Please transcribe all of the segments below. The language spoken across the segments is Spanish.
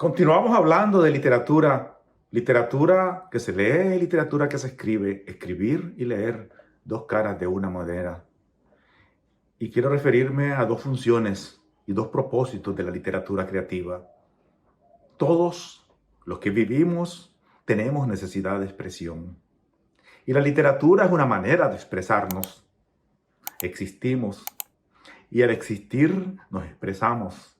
Continuamos hablando de literatura, literatura que se lee y literatura que se escribe, escribir y leer, dos caras de una moneda. Y quiero referirme a dos funciones y dos propósitos de la literatura creativa. Todos los que vivimos tenemos necesidad de expresión. Y la literatura es una manera de expresarnos. Existimos y al existir nos expresamos.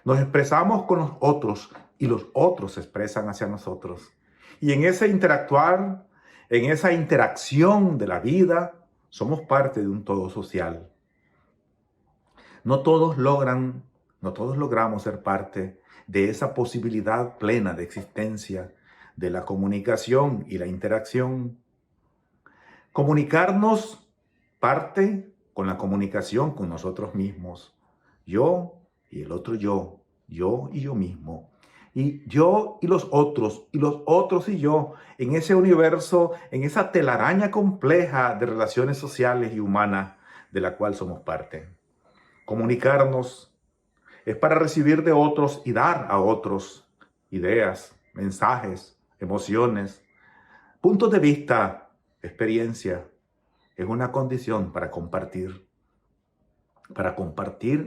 Nos expresamos con los otros y los otros se expresan hacia nosotros. Y en ese interactuar, en esa interacción de la vida, somos parte de un todo social. No todos logramos ser parte de esa posibilidad plena de existencia, de la comunicación y la interacción. Comunicarnos parte con la comunicación con nosotros mismos. Yo y el otro yo y yo mismo. Y yo y los otros y yo, en ese universo, en esa telaraña compleja de relaciones sociales y humanas de la cual somos parte. Comunicarnos es para recibir de otros y dar a otros ideas, mensajes, emociones, puntos de vista, experiencia. Es una condición para compartir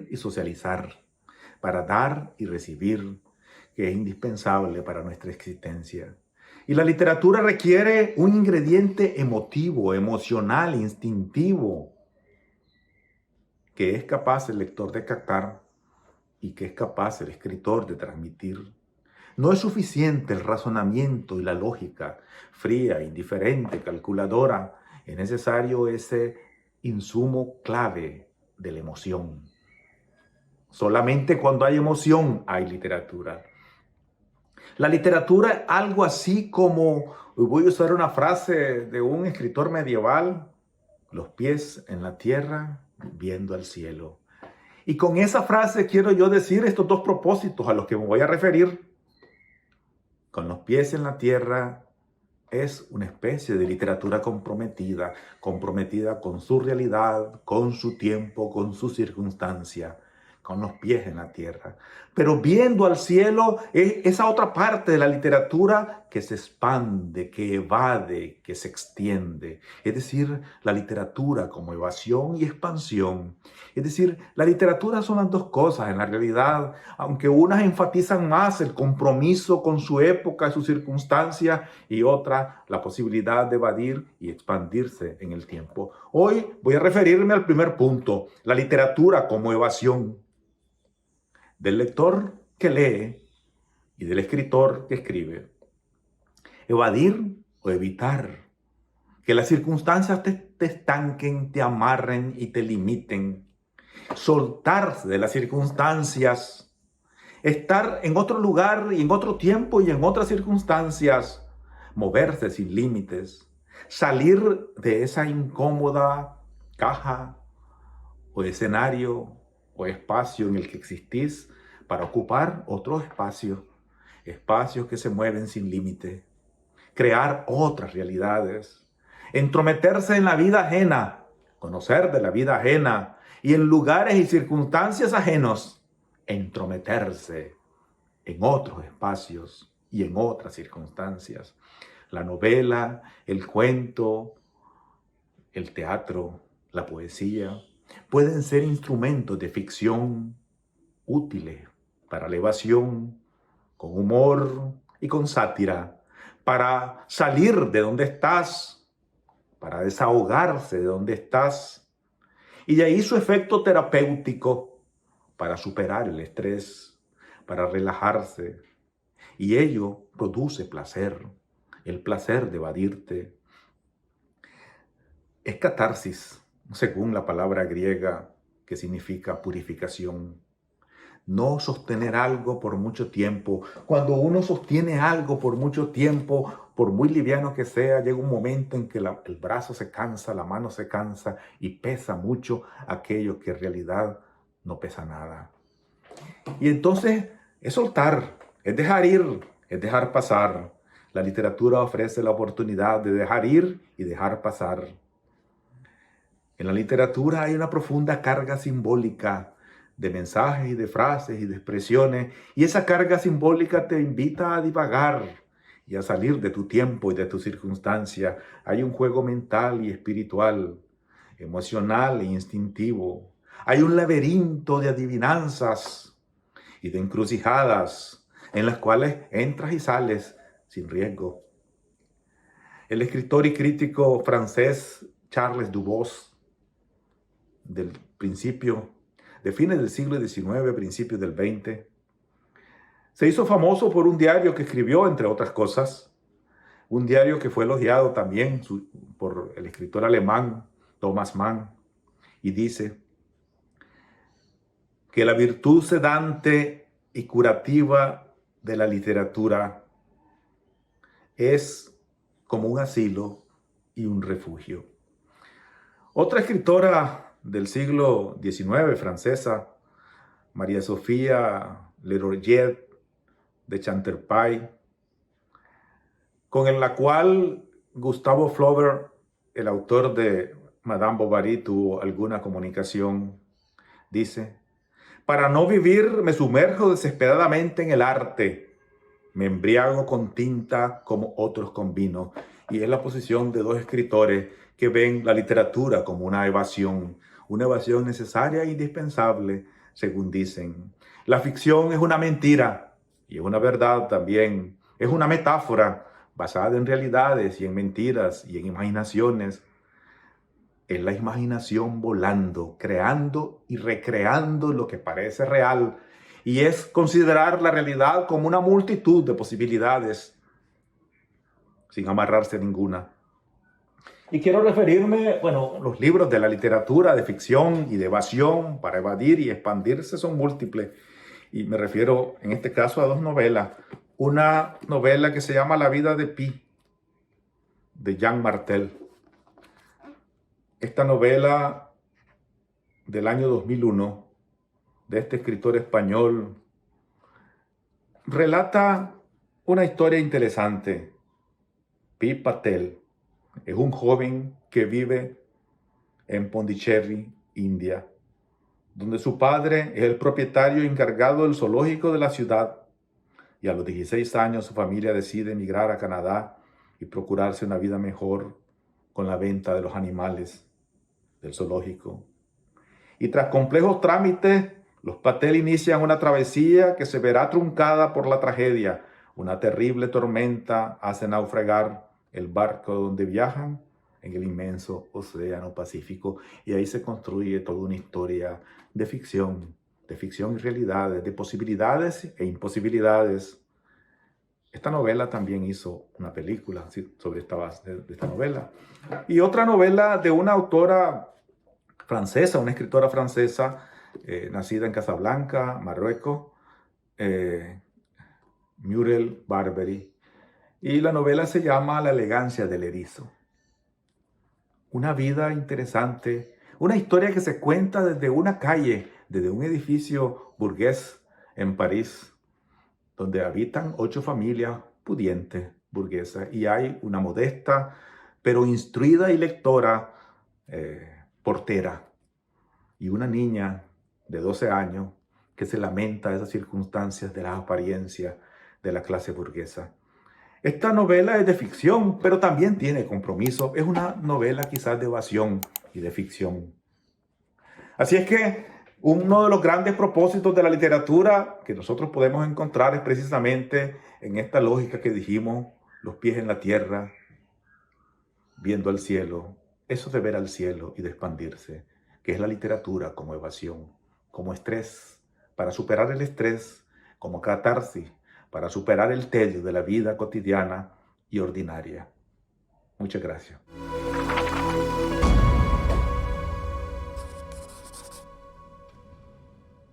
y socializar, para dar y recibir, que es indispensable para nuestra existencia. Y la literatura requiere un ingrediente emotivo, emocional, instintivo, que es capaz el lector de captar y que es capaz el escritor de transmitir. No es suficiente el razonamiento y la lógica fría, indiferente, calculadora. Es necesario ese insumo clave de la emoción. Solamente cuando hay emoción hay literatura. La literatura es algo así como, voy a usar una frase de un escritor medieval, los pies en la tierra, viendo al cielo. Y con esa frase quiero yo decir estos dos propósitos a los que me voy a referir. Con los pies en la tierra es una especie de literatura comprometida con su realidad, con su tiempo, con su circunstancia, con los pies en la tierra. Pero viendo al cielo es esa otra parte de la literatura que se expande, que evade, que se extiende. Es decir, la literatura como evasión y expansión. Es decir, la literatura son las dos cosas en la realidad, aunque unas enfatizan más el compromiso con su época y su circunstancia y otras la posibilidad de evadir y expandirse en el tiempo. Hoy voy a referirme al primer punto, la literatura como evasión. Del lector que lee y del escritor que escribe. Evadir o evitar. Que las circunstancias te estanquen, te amarren y te limiten. Soltarse de las circunstancias. Estar en otro lugar y en otro tiempo y en otras circunstancias. Moverse sin límites. Salir de esa incómoda caja o escenario o espacio en el que existís para ocupar otro espacio, espacios que se mueven sin límite, crear otras realidades, entrometerse en la vida ajena, conocer de la vida ajena y en lugares y circunstancias ajenos, entrometerse en otros espacios y en otras circunstancias. La novela, el cuento, el teatro, la poesía, pueden ser instrumentos de ficción útiles para la evasión, con humor y con sátira, para salir de donde estás, para desahogarse de donde estás, y de ahí su efecto terapéutico para superar el estrés, para relajarse, y ello produce placer, el placer de evadirte. Es catarsis, según la palabra griega que significa purificación. No sostener algo por mucho tiempo. Cuando uno sostiene algo por mucho tiempo, por muy liviano que sea, llega un momento en que el brazo se cansa, la mano se cansa y pesa mucho aquello que en realidad no pesa nada. Y entonces es soltar, es dejar ir, es dejar pasar. La literatura ofrece la oportunidad de dejar ir y dejar pasar. En la literatura hay una profunda carga simbólica de mensajes y de frases y de expresiones, y esa carga simbólica te invita a divagar y a salir de tu tiempo y de tu circunstancia. Hay un juego mental y espiritual, emocional e instintivo. Hay un laberinto de adivinanzas y de encrucijadas en las cuales entras y sales sin riesgo. El escritor y crítico francés Charles Dubois, de fines del siglo XIX, principios del XX, se hizo famoso por un diario que escribió, entre otras cosas, un diario que fue elogiado también por el escritor alemán Thomas Mann, y dice que la virtud sedante y curativa de la literatura es como un asilo y un refugio. Otra escritora del siglo XIX, francesa, María Sofía Leroyet de Chanterpaille, con la cual Gustave Flaubert, el autor de Madame Bovary, tuvo alguna comunicación, dice: para no vivir me sumerjo desesperadamente en el arte, me embriago con tinta como otros con vino. Y es la posición de dos escritores que ven la literatura como una evasión necesaria e indispensable, según dicen. La ficción es una mentira y es una verdad también. Es una metáfora basada en realidades y en mentiras y en imaginaciones. Es la imaginación volando, creando y recreando lo que parece real. Y es considerar la realidad como una multitud de posibilidades, sin amarrarse a ninguna. Y quiero referirme, los libros de la literatura de ficción y de evasión para evadir y expandirse son múltiples. Y me refiero en este caso a dos novelas. Una novela que se llama La vida de Pi, de Jean Martel. Esta novela del año 2001, de este escritor español, relata una historia interesante. Pi Patel es un joven que vive en Pondicherry, India, donde su padre es el propietario encargado del zoológico de la ciudad, y a los 16 años su familia decide emigrar a Canadá y procurarse una vida mejor con la venta de los animales del zoológico. Y tras complejos trámites, los Patel inician una travesía que se verá truncada por la tragedia. Una terrible tormenta hace naufragar el barco donde viajan en el inmenso océano Pacífico. Y ahí se construye toda una historia de ficción y realidades, de posibilidades e imposibilidades. Esta novela también hizo una película sobre esta base de esta novela. Y otra novela de una autora francesa, una escritora francesa, nacida en Casablanca, Marruecos, Muriel Barbery. Y la novela se llama La elegancia del erizo. Una vida interesante, una historia que se cuenta desde una calle, desde un edificio burgués en París, donde habitan 8 familias pudientes burguesas, y hay una modesta pero instruida y lectora portera, y una niña de 12 años que se lamenta de esas circunstancias, de las apariencias de la clase burguesa. Esta novela es de ficción, pero también tiene compromiso. Es una novela quizás de evasión y de ficción. Así es que uno de los grandes propósitos de la literatura que nosotros podemos encontrar es precisamente en esta lógica que dijimos: los pies en la tierra, viendo al cielo. Eso de ver al cielo y de expandirse, que es la literatura como evasión, como estrés, para superar el estrés, como catarsis, para superar el tedio de la vida cotidiana y ordinaria. Muchas gracias.